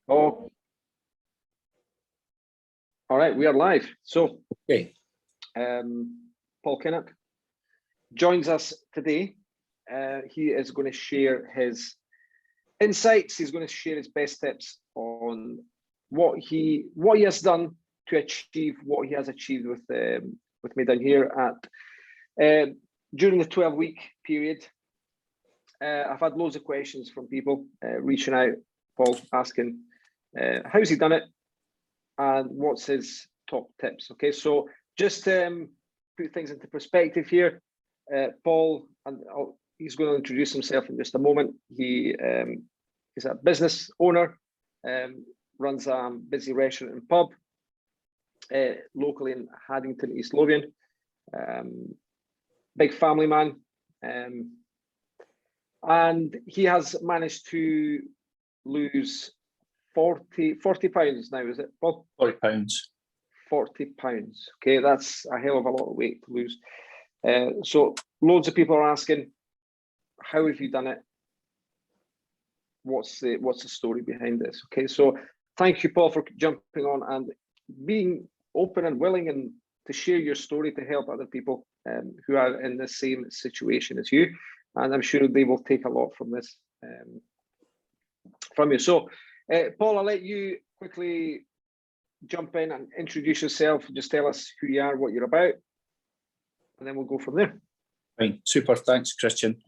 Oh, all right, we are live. So, Okay. Paul Kinnock joins us today. He is going to share his insights. He's going to share his best tips on what he has done to achieve what he has achieved with me down here at during the 12-week period. I've had loads of questions from people reaching out, Paul, asking how's he done it and what's his top tips. Okay, so just put things into perspective here. Paul, and he's going to introduce himself in just a moment. He is a business owner, runs a busy restaurant and pub locally in Haddington, East Lothian. Big family man. And he has managed to lose 40 pounds now, is it, Paul? 40 pounds. 40 pounds. Okay, that's a hell of a lot of weight to lose. So loads of people are asking, how have you done it? What's the story behind this? Okay, so thank you, Paul, for jumping on and being open and willing and to share your story to help other people who are in the same situation as you. And I'm sure they will take a lot from this from you. So, Paul, I'll let you quickly jump in and introduce yourself. Just tell us who you are, what you're about, and then we'll go from there. Fine, super. Thanks, Christian.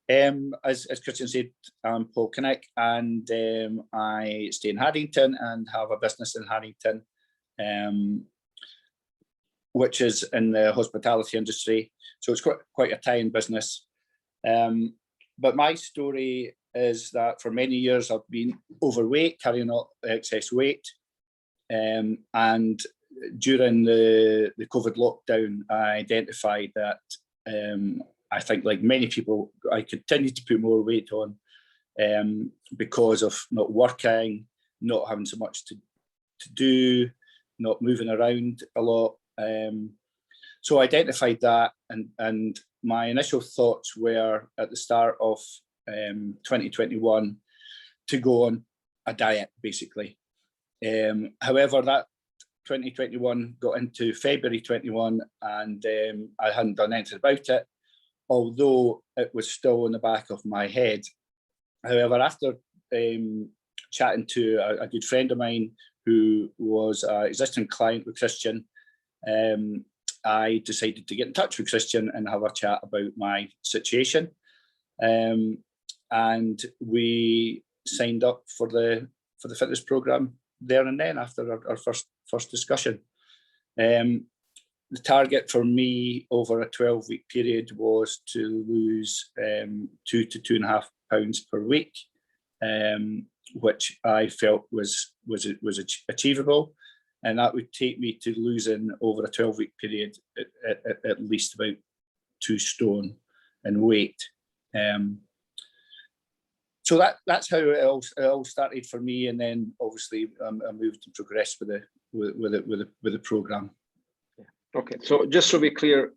As Christian said, I'm Paul Kinnock, and I stay in Haddington and have a business in Haddington, which is in the hospitality industry. So it's quite a tie-in business. But my story is that for many years I've been overweight, carrying excess weight, and during the COVID lockdown, I identified that I think, like many people, I continued to put more weight on because of not working, not having so much to do, not moving around a lot. So I identified that, and my initial thoughts were at the start of 2021 to go on a diet, basically. However, that 2021 got into February 21 and I hadn't done anything about it, although it was still in the back of my head. However, after chatting to a good friend of mine who was an existing client with Christian, I decided to get in touch with Christian and have a chat about my situation. And we signed up for the fitness program there and then after our first discussion. The target for me over a 12-week period was to lose 2 to 2.5 pounds per week, which I felt was achievable. And that would take me to losing over a 12-week period at least about 2 stone in weight. So that's how it all started for me, and then obviously I moved and progressed with the program. Yeah. Okay, so just so we're clear,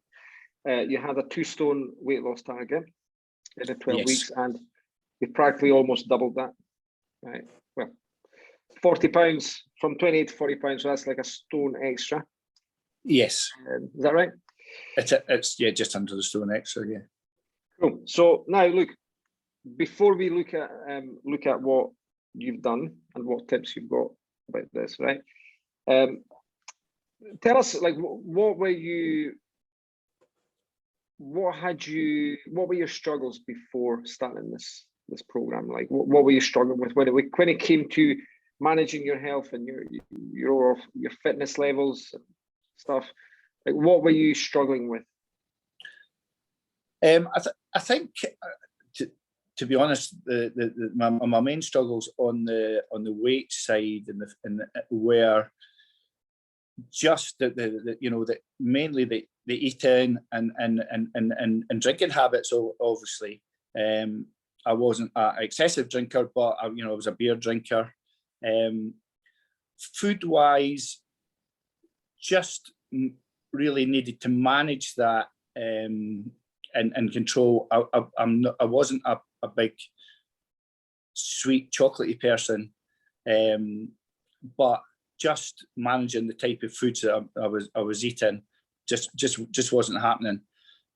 you had a 2 stone weight loss target in the 12 weeks, and you practically almost doubled that. Right. Well, 40 pounds from 28 to 40 pounds, so that's like a stone extra. Yes. Is that right? It's just under the stone extra, yeah. Cool. So now look, before we look at what you've done and what tips you've got about this, right? Tell us, like, what were your struggles before starting this program? Like, what were you struggling with when it came to managing your health and your fitness levels and stuff? Like, what were you struggling with? I think, to be honest, my main struggles on the weight side and were just the mainly the eating and drinking habits. So obviously, I wasn't an excessive drinker, but I was a beer drinker. Food wise, just really needed to manage that and control. I wasn't a big sweet chocolatey person, But just managing the type of foods that I was eating just wasn't happening.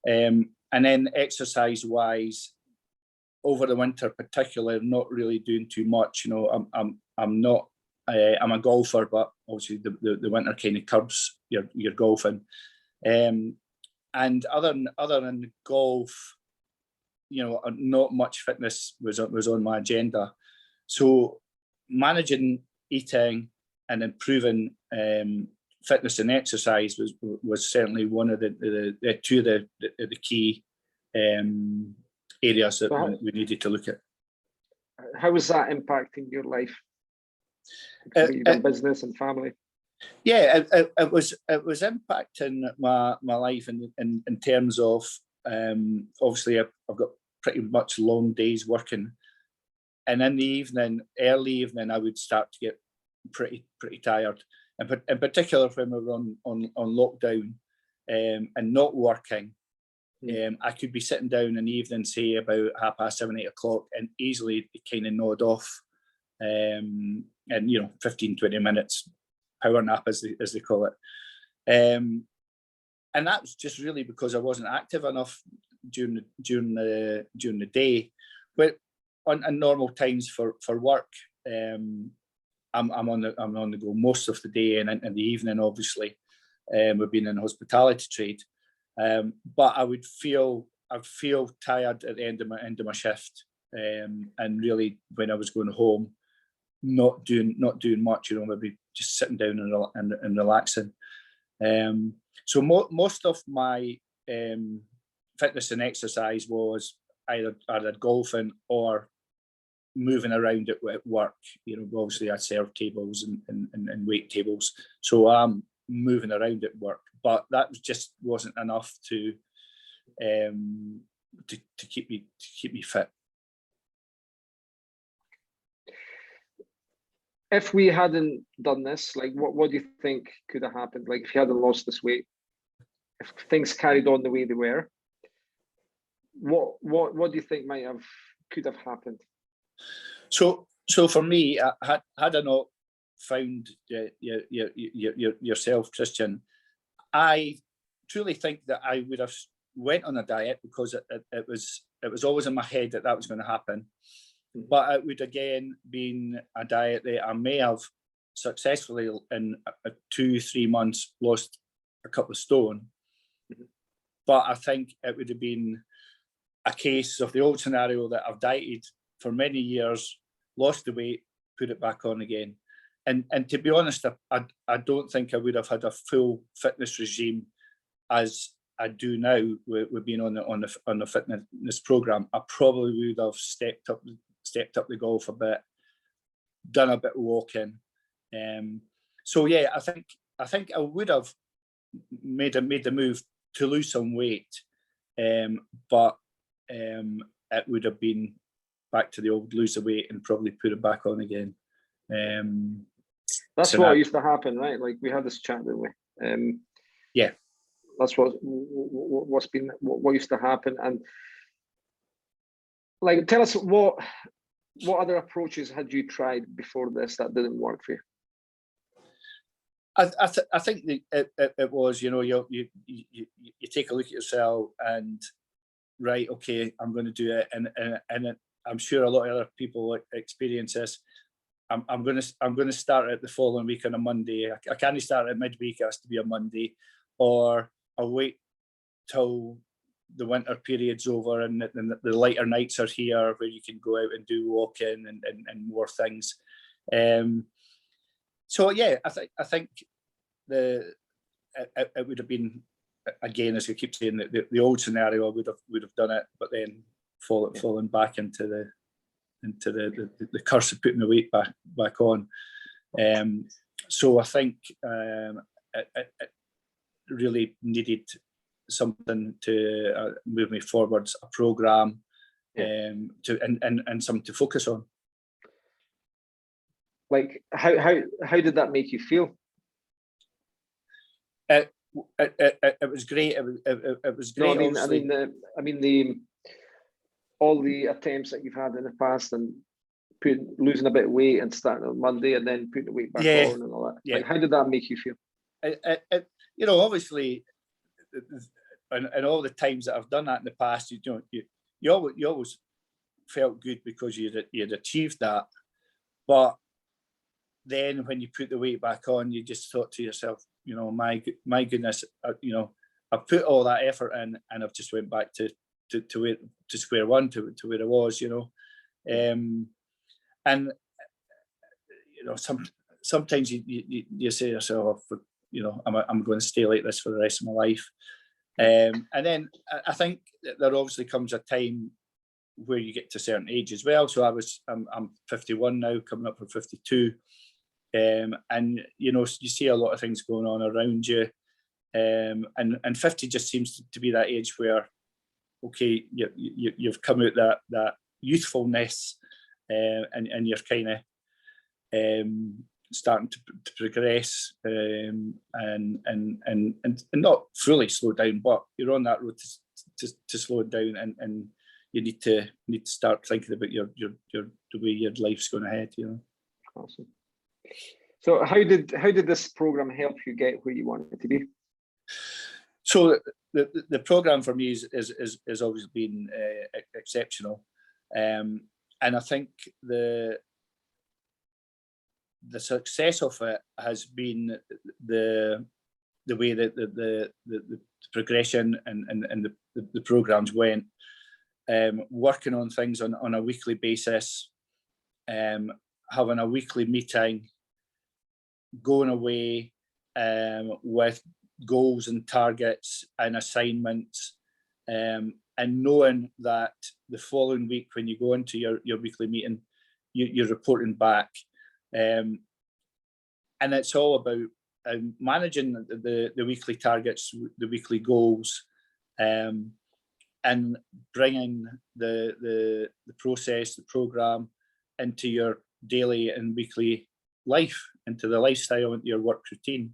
And then exercise wise, over the winter particularly, I'm not really doing too much. You know, I'm not. I'm a golfer, but obviously the winter kind of curbs your golfing. And other than golf, you know, not much fitness was on my agenda. So managing eating and improving fitness and exercise was certainly one of the two of the key areas that we needed to look at. How was that impacting your life? Your business and family? Yeah, it was impacting my life in terms of obviously I've got pretty much long days working, and in the evening, early evening, I would start to get pretty tired, and in particular when we were on lockdown and not working. I could be sitting down in the evening, say about 7:30, 8 o'clock, and easily kind of nod off, and 15-20 minutes power nap as they call it, and that was just really because I wasn't active enough during the day. But on normal times for work, I'm on the go most of the day, and in the evening, obviously, we've been in the hospitality trade. But I'd feel tired at the end of my shift, and really when I was going home, not doing much, maybe just sitting down and relaxing. So most of my fitness and exercise was either golfing or moving around at work. Obviously I serve tables and wait tables, so I'm moving around at work, but that just wasn't enough to keep me fit. If we hadn't done this, like what do you think could have happened? Like if you hadn't lost this weight, if things carried on the way they were, what do you think could have happened? So for me, had I not found yourself, Christian, I truly think that I would have went on a diet, because it was always in my head that was going to happen. But it would again been a diet that I may have successfully in 2-3 months lost a couple of stone. But I think it would have been a case of the old scenario that I've dieted for many years, lost the weight, put it back on again. And to be honest, I don't think I would have had a full fitness regime as I do now with being on the fitness program. I probably would have stepped up the golf a bit, done a bit of walking. So yeah, I think I would have made the move to lose some weight, but it would have been back to the old lose the weight and probably put it back on again. That's what used to happen, right? Like we had this chat, didn't we? Yeah, that's what used to happen. And like, tell us what other approaches had you tried before this that didn't work for you? I think it was, you take a look at yourself and right, okay, I'm going to do it, and I'm sure a lot of other people experience this. I'm going to start it the following week on a Monday. I can't start it midweek; it has to be a Monday, or I'll wait till the winter period's over and the lighter nights are here, where you can go out and do walking and more things. So yeah, I think it would have been, again, as you keep saying, the old scenario, I would have done it, but then fallen back into the curse of putting the weight back on. So I think it really needed something to move me forwards, a program, and something to focus on. Like how did that make you feel? It was great. It was great. No, I mean the all the attempts that you've had in the past, and losing a bit of weight and starting on Monday and then putting the weight back Yeah, on and all that. yeah. Like, how did that make you feel? You know, obviously, and all the times that I've done that in the past, you always felt good because you'd achieved that. But then when you put the weight back on, you just thought to yourself, you know, my goodness, you know, I've put all that effort in, and I've just went back to square one, to where I was, you know. And you know, sometimes you say to yourself, you know, I'm going to stay like this for the rest of my life. And then I think there obviously comes a time where you get to a certain age as well. So I'm 51 now, coming up for 52. And you know, you see a lot of things going on around you. And 50 just seems to be that age where, okay, you've come out that youthfulness, and you're kind of starting to progress, and not fully slow down, but you're on that road to slow it down, and you need to start thinking about the way your life's going ahead, you know. Awesome. So how did this program help you get where you wanted to be? So the program for me has always been exceptional, and I think the success of it has been the way that the progression and the programs went, working on things on a weekly basis, having a weekly meeting, going away with goals and targets and assignments, and knowing that the following week when you go into your weekly meeting, you're reporting back. And it's all about managing the weekly targets, the weekly goals, and bringing the process, the program into your daily and weekly life, into the lifestyle, into your work routine.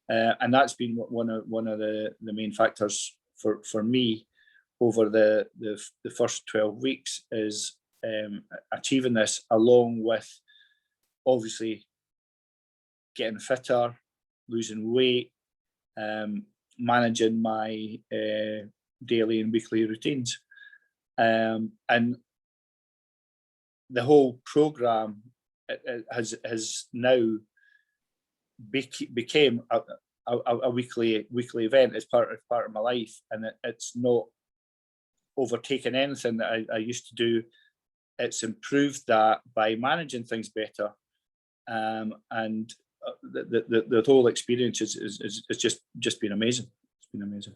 And that's been one of the main factors for me over the first 12 weeks, is achieving this, along with obviously getting fitter, losing weight, managing my daily and weekly routines, and the whole program has now became a weekly event as part of my life, and it's not overtaken anything that I used to do. It's improved that by managing things better, and the whole experience is just been amazing. It's been amazing.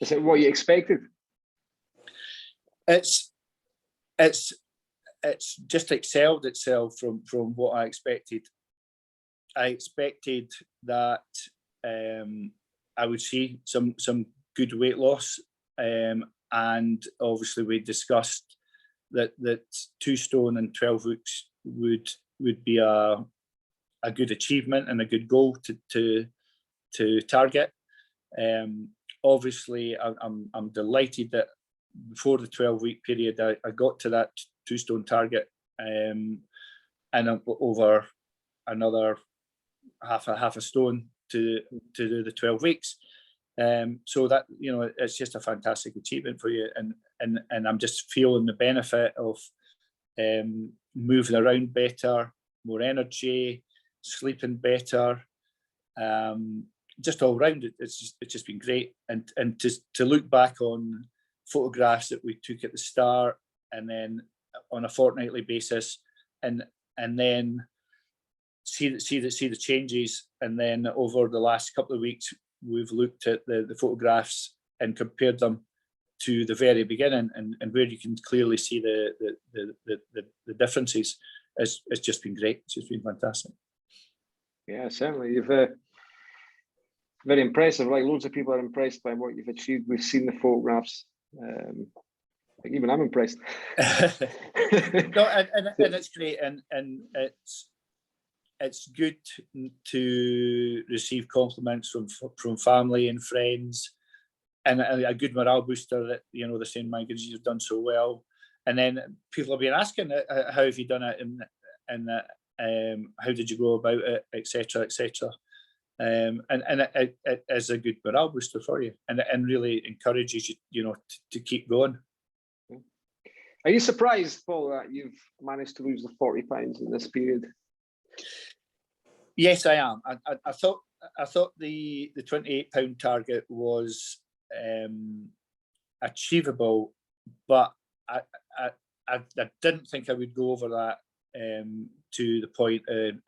Is it what you expected? It's just excelled itself from what I expected. I expected that I would see some good weight loss, and obviously we discussed that 2 stone in 12 weeks would be a good achievement and a good goal to target. Obviously, I'm delighted that before the 12-week period, I got to that 2 stone target, and over another half a stone to do the 12 weeks. So that, you know, it's just a fantastic achievement for you, and I'm just feeling the benefit of moving around better, more energy, sleeping better, just all round it. It's just been great, and to look back on photographs that we took at the start, and then on a fortnightly basis, and then see the changes, and then over the last couple of weeks we've looked at the photographs and compared them to the very beginning, and where you can clearly see the differences. It's just been great. It's just been fantastic. Yeah, certainly. You've very impressive. Like, loads of people are impressed by what you've achieved. We've seen the photographs. Like, even I'm impressed. No, and it's great, and it's good to receive compliments from family and friends, and a good morale booster that, you know, they're saying, my goodness, you've done so well. And then people have been asking, how have you done it, and how did you go about it, etc., etc. And it is a good morale booster for you, and really encourages you, to keep going. Are you surprised, Paul, that you've managed to lose the 40 pounds in this period? Yes, I am. I thought the £28 target was achievable, but I didn't think I would go over that to the point in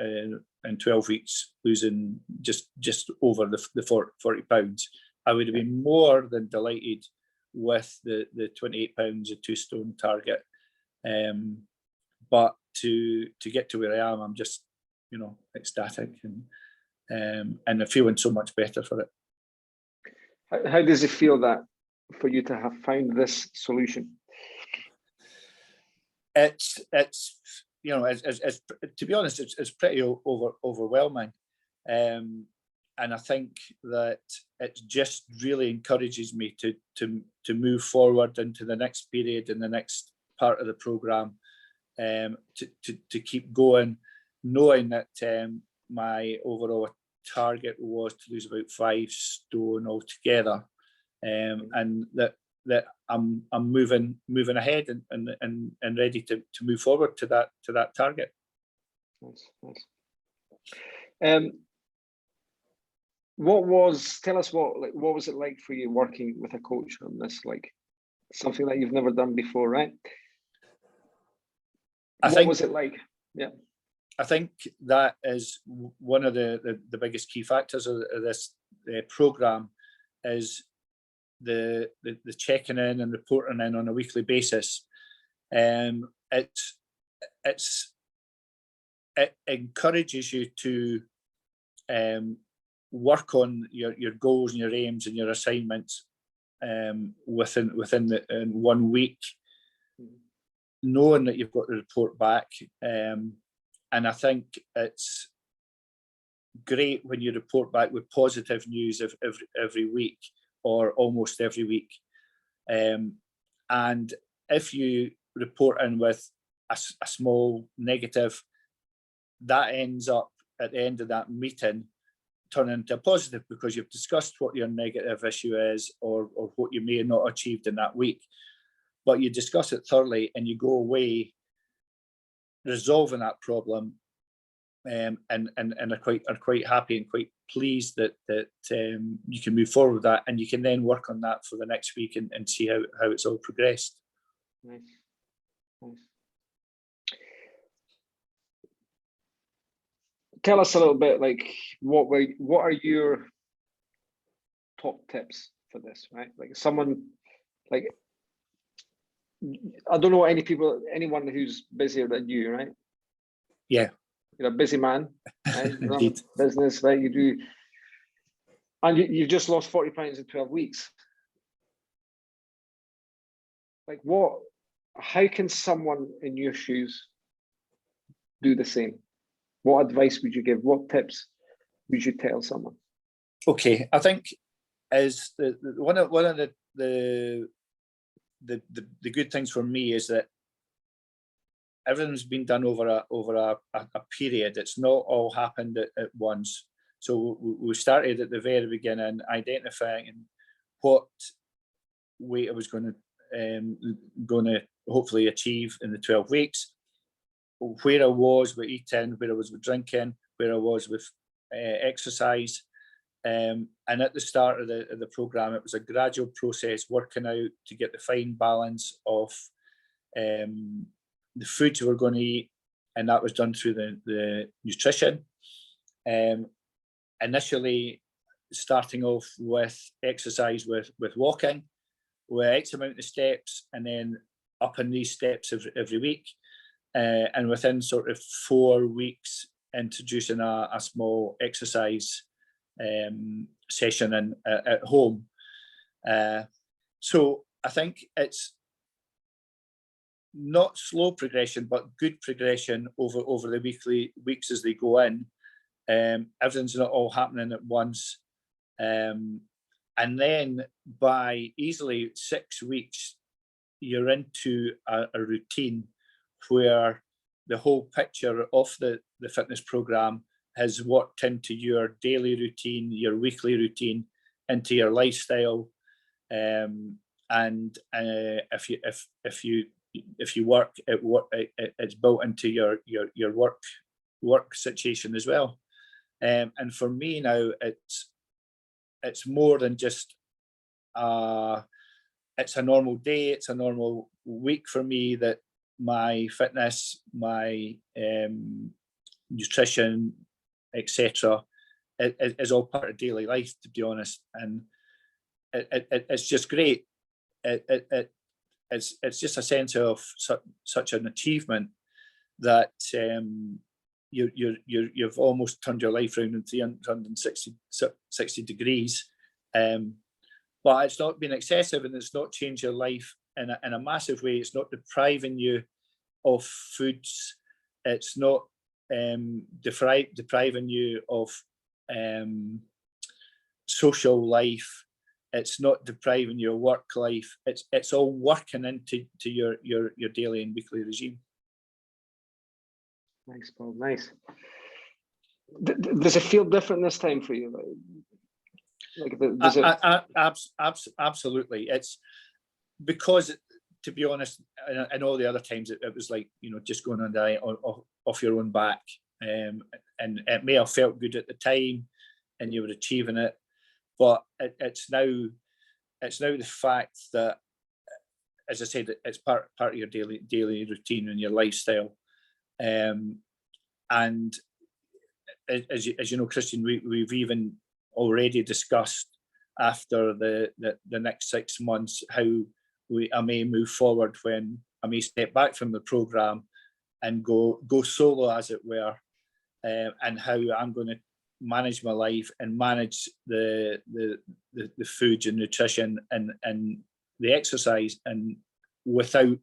12 weeks losing just over the £40. I would have been more than delighted with the £28, a 2 stone target, but to get to where I am, I'm just ecstatic and I'm feeling so much better for it. How does it feel that for you to have found this solution? It's to be honest, it's pretty overwhelming, and I think that it just really encourages me to move forward into the next period and the next part of the programme, to keep going, knowing that my overall target was to lose about 5 stone altogether, and that I'm moving ahead and ready to move forward to that target. Nice. Tell us what was it like for you working with a coach on this, like something that you've never done before, right? What was it like? Yeah. I think that is one of the biggest key factors of this programme, is the checking in and reporting in on a weekly basis. It encourages you to work on your goals and your aims and your assignments within 1 week, knowing that you've got the report back. And I think it's great when you report back with positive news every week, or almost every week. And if you report in with a small negative, that ends up at the end of that meeting turning into a positive, because you've discussed what your negative issue is, or what you may have not achieved in that week. But you discuss it thoroughly and you go away resolving that problem, and are quite happy and quite pleased that you can move forward with that, and you can then work on that for the next week and see how it's all progressed. Nice. Tell us a little bit, like what are your top tips for this, right? Like someone, like, I don't know anyone who's busier than you, right? Yeah. You're a busy man, right? You run Indeed. a business, right? You do, and you've just lost 40 pounds in 12 weeks. Like how can someone in your shoes do the same? What advice would you give? What tips would you tell someone? Okay, I think is one of the good things for me is that everything's been done over a period. It's not all happened at once. So we started at the very beginning, identifying what weight I was going to hopefully achieve in the 12 weeks, where I was with eating, where I was with drinking, where I was with exercise. And at the start of the programme, it was a gradual process, working out to get the fine balance of the foods we were going to eat, and that was done through the nutrition. Initially, starting off with exercise with walking, with X amount of steps, and then upping these steps every week. And within sort of 4 weeks, introducing a small exercise session at home. So I think it's not slow progression, but good progression over the weeks as they go in. Everything's not all happening at once. And then by easily 6 weeks, you're into a routine where the whole picture of the fitness program has worked into your daily routine, your weekly routine, into your lifestyle. And if you work, it's built into your work situation as well. And for me now, it's more than just it's a normal day, it's a normal week for me, that my fitness, my nutrition, etc., is all part of daily life, to be honest. And it's just great. It's just a sense of such an achievement that you've almost turned your life around in 360 degrees. But it's not been excessive, and it's not changed your life in a massive way. It's not depriving you of foods. It's not depriving you of social life. It's not depriving your work life. It's all working into your daily and weekly regime. Nice, Paul. Nice. Does it feel different this time for you? Absolutely. It's because, to be honest, and all the other times it was like, just going on diet off your own back, and it may have felt good at the time, and you were achieving it, but it's now the fact that, as I said, it's part of your daily routine and your lifestyle, and as you know, Christian, we've even already discussed after the next 6 months how I may move forward, when I may step back from the program and go solo, as it were, and how I'm going to manage my life and manage the foods and nutrition and the exercise, and without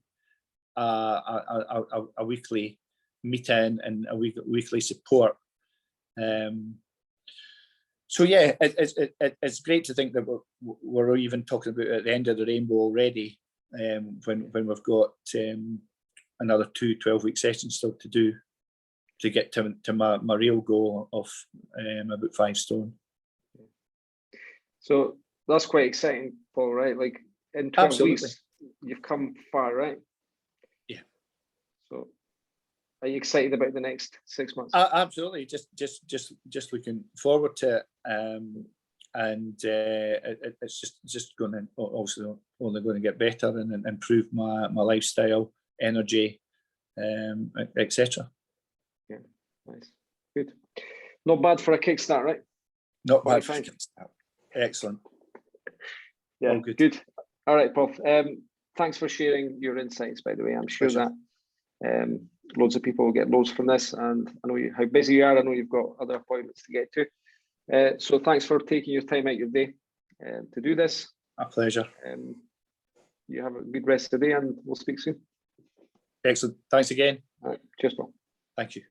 a weekly meeting and a weekly support. So yeah, it's great to think that we're even talking about at the end of the rainbow already, when we've got another 2 12-week sessions still to do to get to my real goal of about 5 stone. So that's quite exciting, Paul, right? Like in 12 Absolutely. weeks, you've come far, right? Yeah. So are you excited about the next 6 months? Absolutely. Just looking forward to it. And it's just going to also only going to get better and improve my lifestyle, energy, etc. Yeah, nice, good. Not bad for a kickstart, right? Not bad for a 45. kickstart. Excellent. Yeah, all good. All right, Paul. Thanks for sharing your insights, by the way. I'm sure Pleasure. that loads of people will get loads from this, and I know how busy you are. I know you've got other appointments to get to. So thanks for taking your time out your day to do this. A pleasure. You have a good rest of the day, and we'll speak soon. Excellent. Thanks again. All right. Cheers, Paul. Thank you.